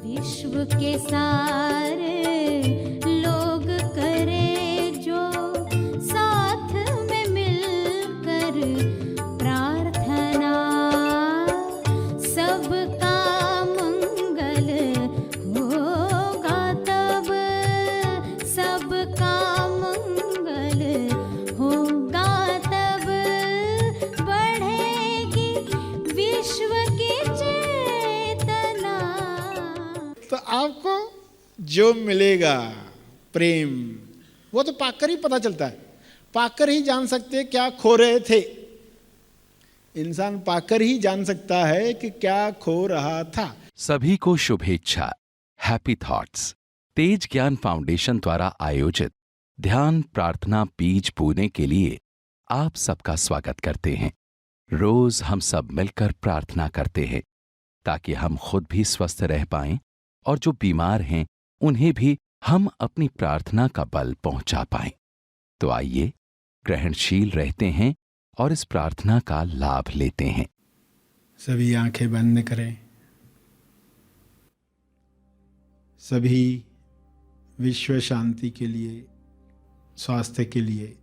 विश्व के सारे लोग करे जो साथ में मिलकर प्रार्थना, सबका मंगल होगा तब, सबका मंगल होगा तब, बढ़ेगी विश्व की चेतना। तो आपको जो मिलेगा प्रेम, वो तो पाकर ही पता चलता है, पाकर ही जान सकते हैं क्या खो रहे थे। इंसान पाकर ही जान सकता है कि क्या खो रहा था। सभी को शुभेच्छा। हैप्पी थॉट्स तेज ज्ञान फाउंडेशन द्वारा आयोजित ध्यान प्रार्थना बीज बोने के लिए आप सबका स्वागत करते हैं। रोज हम सब मिलकर प्रार्थना करते हैं ताकि हम खुद भी स्वस्थ रह पाएं और जो बीमार हैं उन्हें भी हम अपनी प्रार्थना का बल पहुंचा पाएं। तो आइए ग्रहणशील रहते हैं और इस प्रार्थना का लाभ लेते हैं। सभी आंखें बंद करें। सभी विश्व शांति के लिए, स्वास्थ्य के लिए,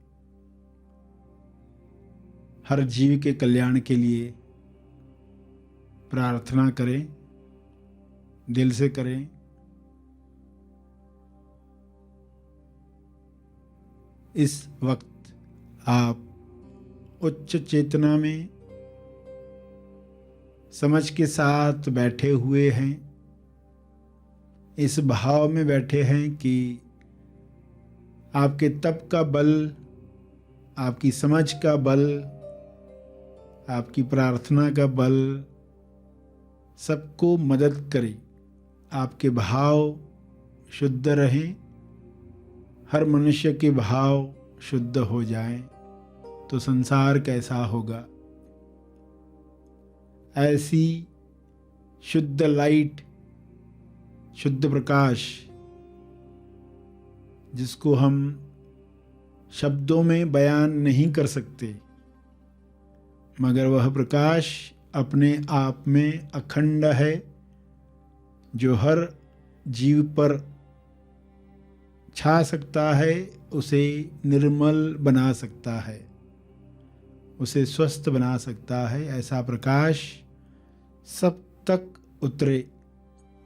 हर जीव के कल्याण के लिए प्रार्थना करें, दिल से करें। इस वक्त आप उच्च चेतना में समझ के साथ बैठे हुए हैं। इस भाव में बैठे हैं कि आपके तप का बल, आपकी समझ का बल, आपकी प्रार्थना का बल सबको मदद करे। आपके भाव शुद्ध रहें, हर मनुष्य के भाव शुद्ध हो जाएं तो संसार कैसा होगा। ऐसी शुद्ध लाइट, शुद्ध प्रकाश जिसको हम शब्दों में बयान नहीं कर सकते, मगर वह प्रकाश अपने आप में अखंड है, जो हर जीव पर छा सकता है, उसे निर्मल बना सकता है, उसे स्वस्थ बना सकता है। ऐसा प्रकाश सब तक उतरे,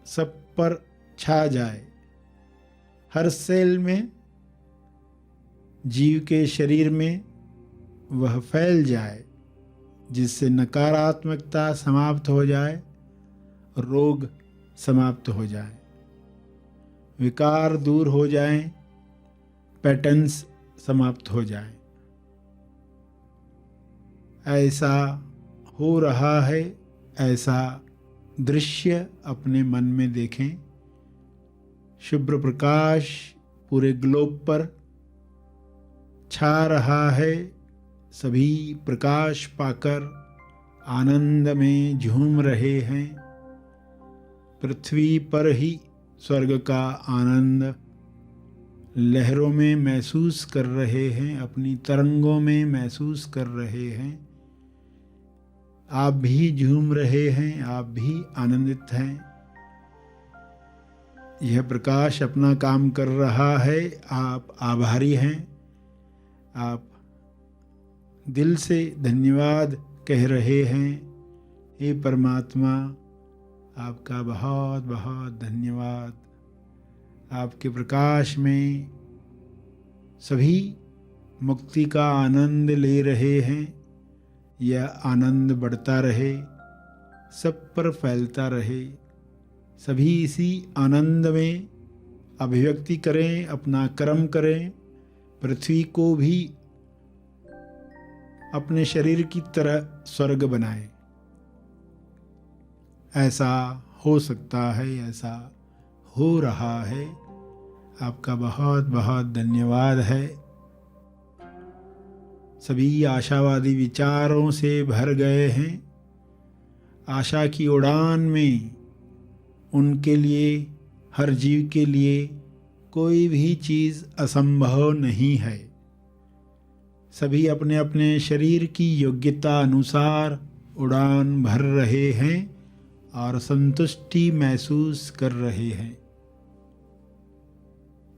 सब पर छा जाए, हर सेल में, जीव के शरीर में वह फैल जाए, जिससे नकारात्मकता समाप्त हो जाए, रोग समाप्त हो जाए, विकार दूर हो जाएं, पैटर्न्स समाप्त हो जाएं। ऐसा हो रहा है, ऐसा दृश्य अपने मन में देखें। शुभ्र प्रकाश पूरे ग्लोब पर छा रहा है। सभी प्रकाश पाकर आनंद में झूम रहे हैं। पृथ्वी पर ही स्वर्ग का आनंद लहरों में महसूस कर रहे हैं, अपनी तरंगों में महसूस कर रहे हैं। आप भी झूम रहे हैं, आप भी आनंदित हैं। यह प्रकाश अपना काम कर रहा है, आप आभारी हैं। आप दिल से धन्यवाद कह रहे हैं। हे परमात्मा, आपका बहुत बहुत धन्यवाद। आपके प्रकाश में सभी मुक्ति का आनंद ले रहे हैं। यह आनंद बढ़ता रहे, सब पर फैलता रहे। सभी इसी आनंद में अभिव्यक्ति करें, अपना कर्म करें। पृथ्वी को भी अपने शरीर की तरह स्वर्ग बनाएं। ऐसा हो सकता है, ऐसा हो रहा है। आपका बहुत बहुत धन्यवाद है। सभी आशावादी विचारों से भर गए हैं। आशा की उड़ान में उनके लिए, हर जीव के लिए कोई भी चीज़ असंभव नहीं है। सभी अपने अपने शरीर की योग्यता अनुसार उड़ान भर रहे हैं और संतुष्टि महसूस कर रहे हैं।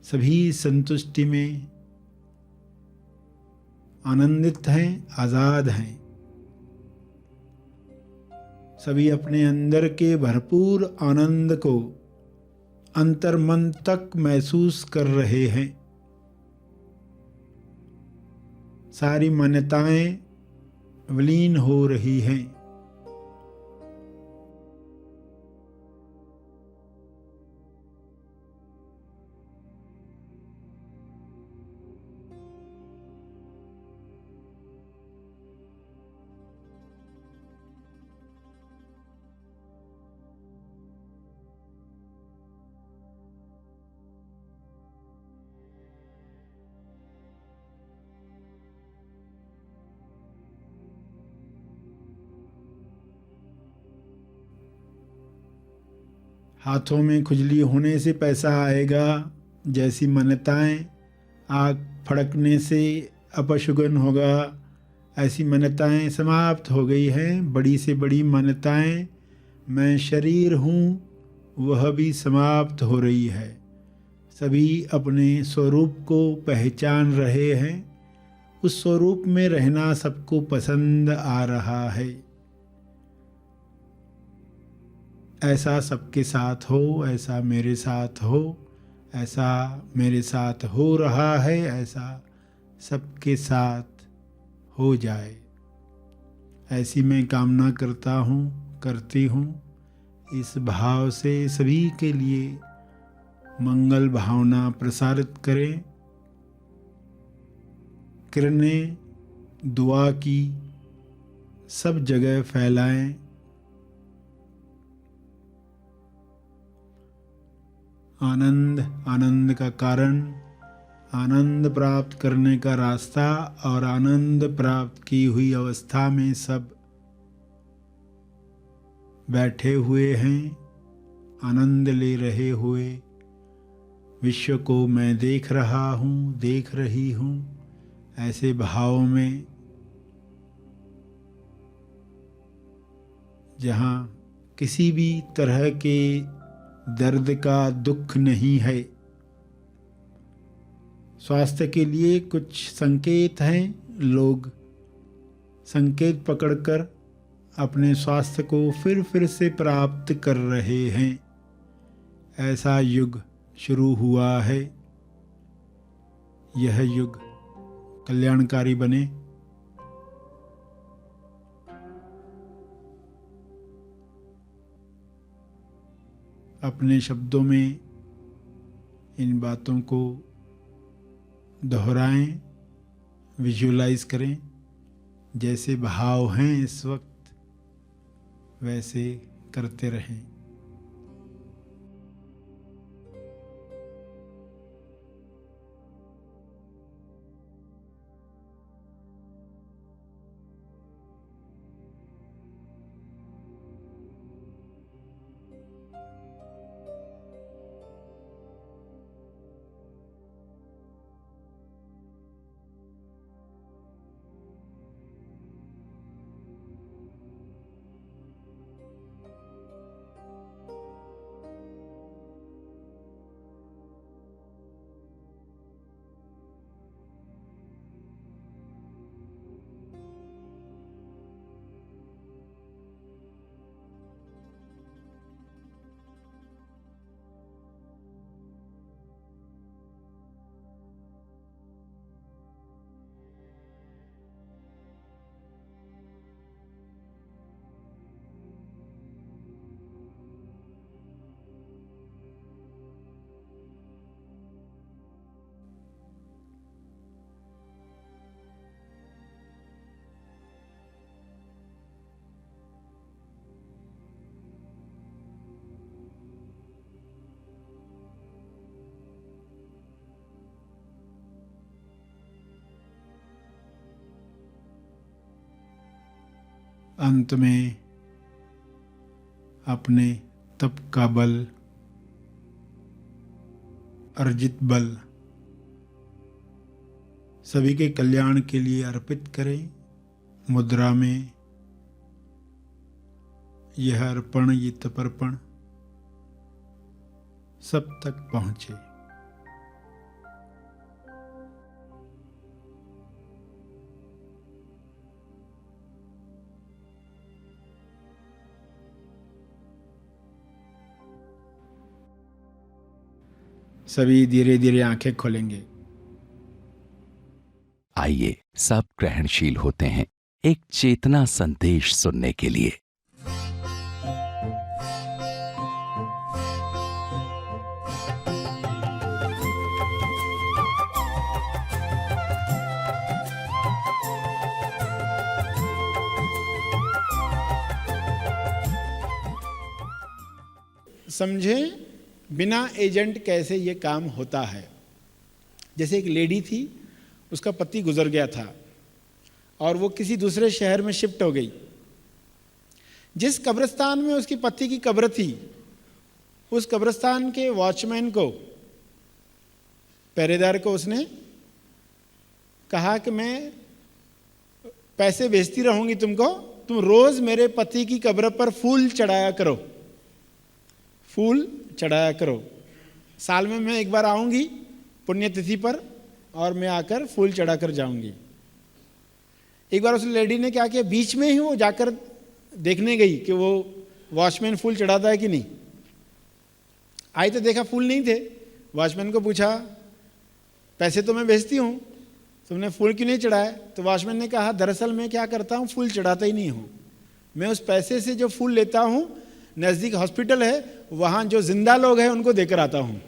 सभी संतुष्टि में आनंदित हैं, आजाद हैं। सभी अपने अंदर के भरपूर आनंद को अंतर्मन तक महसूस कर रहे हैं। सारी मान्यताएं विलीन हो रही हैं। हाथों में खुजली होने से पैसा आएगा जैसी मान्यताएं, आग फड़कने से अपशगुन होगा, ऐसी मान्यताएं समाप्त हो गई हैं। बड़ी से बड़ी मान्यताएं, मैं शरीर हूँ, वह भी समाप्त हो रही है। सभी अपने स्वरूप को पहचान रहे हैं। उस स्वरूप में रहना सबको पसंद आ रहा है। ऐसा सबके साथ हो, ऐसा मेरे साथ हो, ऐसा मेरे साथ हो रहा है, ऐसा सबके साथ हो जाए, ऐसी मैं कामना करता हूँ, करती हूँ। इस भाव से सभी के लिए मंगल भावना प्रसारित करें। किरणें दुआ की सब जगह फैलाएं। आनंद, आनंद का कारण, आनंद प्राप्त करने का रास्ता और आनंद प्राप्त की हुई अवस्था में सब बैठे हुए हैं, आनंद ले रहे हुए। विश्व को मैं देख रहा हूँ, देख रही हूँ, ऐसे भाव में जहाँ किसी भी तरह के दर्द का दुख नहीं है। स्वास्थ्य के लिए कुछ संकेत हैं। लोग संकेत पकड़कर अपने स्वास्थ्य को फिर से प्राप्त कर रहे हैं। ऐसा युग शुरू हुआ है। यह युग कल्याणकारी बने। अपने शब्दों में इन बातों को दोहराएं, विजुअलाइज करें। जैसे भाव हैं इस वक्त वैसे करते रहें। अंत में अपने तप का बल, अर्जित बल सभी के कल्याण के लिए अर्पित करें। मुद्रा में यह अर्पण, ये तपर्पण सब तक पहुंचे। सभी धीरे धीरे आंखें खोलेंगे। आइए सब ग्रहणशील होते हैं एक चेतना संदेश सुनने के लिए। समझें बिना एजेंट कैसे ये काम होता है। जैसे एक लेडी थी, उसका पति गुजर गया था और वो किसी दूसरे शहर में शिफ्ट हो गई। जिस कब्रिस्तान में उसकी पति की कब्र थी, उस कब्रिस्तान के वॉचमैन को, पहरेदार को उसने कहा कि मैं पैसे भेजती रहूंगी तुमको, तुम रोज मेरे पति की कब्र पर फूल चढ़ाया करो, फूल चढ़ाया करो। साल में मैं एक बार आऊंगी पुण्यतिथि पर और मैं आकर फूल चढ़ा कर जाऊंगी। एक बार उस लेडी ने क्या किया, बीच में ही वो जाकर देखने गई कि वो वॉचमैन फूल चढ़ाता है कि नहीं। आई तो देखा फूल नहीं थे। वॉचमैन को पूछा, पैसे तो मैं भेजती हूँ, तुमने फूल क्यों नहीं चढ़ाया? तो वॉचमैन ने कहा, दरअसल मैं क्या करता हूँ, फूल चढ़ाता ही नहीं हूँ। मैं उस पैसे से जो फूल लेता हूँ, नज़दीक हॉस्पिटल है, वहाँ जो जिंदा लोग हैं उनको देकर आता हूँ।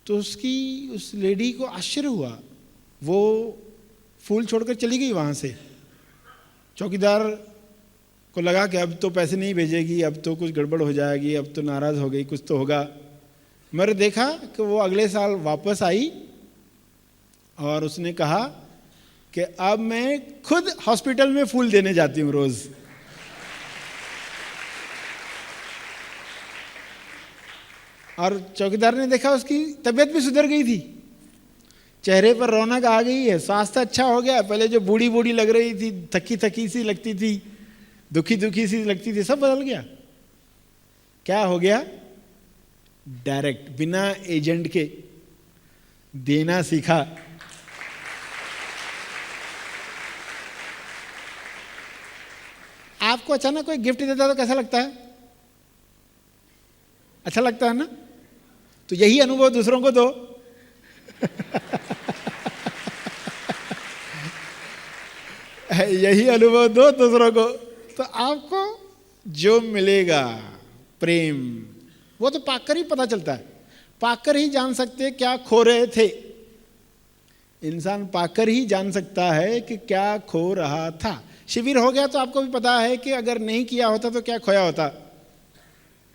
तो उस लेडी को आश्चर्य हुआ। वो फूल छोड़कर चली गई वहाँ से। चौकीदार को लगा कि अब तो पैसे नहीं भेजेगी, अब तो कुछ गड़बड़ हो जाएगी, अब तो नाराज़ हो गई, कुछ तो होगा। मैंने देखा कि वो अगले साल वापस आई और उसने कहा कि अब मैं खुद हॉस्पिटल में फूल देने जाती हूँ रोज। और चौकीदार ने देखा उसकी तबीयत भी सुधर गई थी, चेहरे पर रौनक आ गई है, स्वास्थ्य अच्छा हो गया। पहले जो बूढ़ी बूढ़ी लग रही थी, थकी थकी सी लगती थी, दुखी दुखी सी लगती थी, सब बदल गया। क्या हो गया? डायरेक्ट, बिना एजेंट के देना सीखा। आपको अचानक कोई गिफ्ट देता तो कैसा लगता है? अच्छा लगता है ना? तो यही अनुभव दूसरों को दो। यही अनुभव दो दूसरों को, तो आपको जो मिलेगा प्रेम, वो तो पाकर ही पता चलता है। पाकर ही जान सकते हैं क्या खो रहे थे। इंसान पाकर ही जान सकता है कि क्या खो रहा था। शिविर हो गया तो आपको भी पता है कि अगर नहीं किया होता तो क्या खोया होता।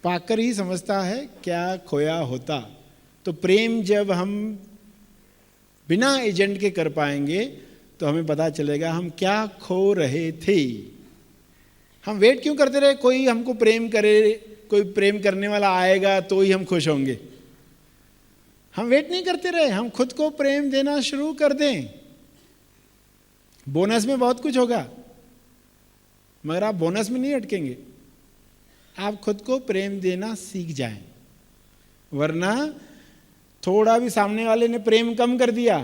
पाकर ही समझता है क्या खोया होता। तो प्रेम जब हम बिना एजेंट के कर पाएंगे तो हमें पता चलेगा हम क्या खो रहे थे। हम वेट क्यों करते रहे कोई हमको प्रेम करे, कोई प्रेम करने वाला आएगा तो ही हम खुश होंगे। हम वेट नहीं करते रहे, हम खुद को प्रेम देना शुरू कर दें। बोनस में बहुत कुछ होगा, मगर आप बोनस में नहीं अटकेंगे। आप खुद को प्रेम देना सीख जाएं, वरना थोड़ा भी सामने वाले ने प्रेम कम कर दिया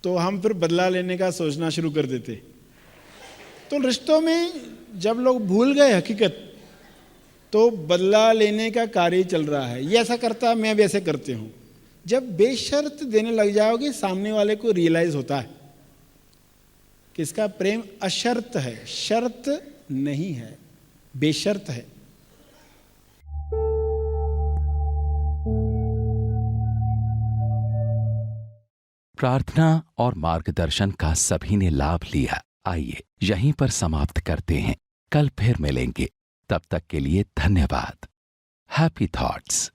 तो हम फिर बदला लेने का सोचना शुरू कर देते। तो रिश्तों में जब लोग भूल गए हकीकत, तो बदला लेने का कार्य चल रहा है। ये ऐसा करता है, मैं भी ऐसे करती हूँ। जब बेशर्त देने लग जाओगे, सामने वाले को रियलाइज होता है कि इसका प्रेम अशर्त है, शर्त नहीं है, बेशर्त है। प्रार्थना और मार्गदर्शन का सभी ने लाभ लिया। आइए यहीं पर समाप्त करते हैं, कल फिर मिलेंगे। तब तक के लिए धन्यवाद। Happy thoughts.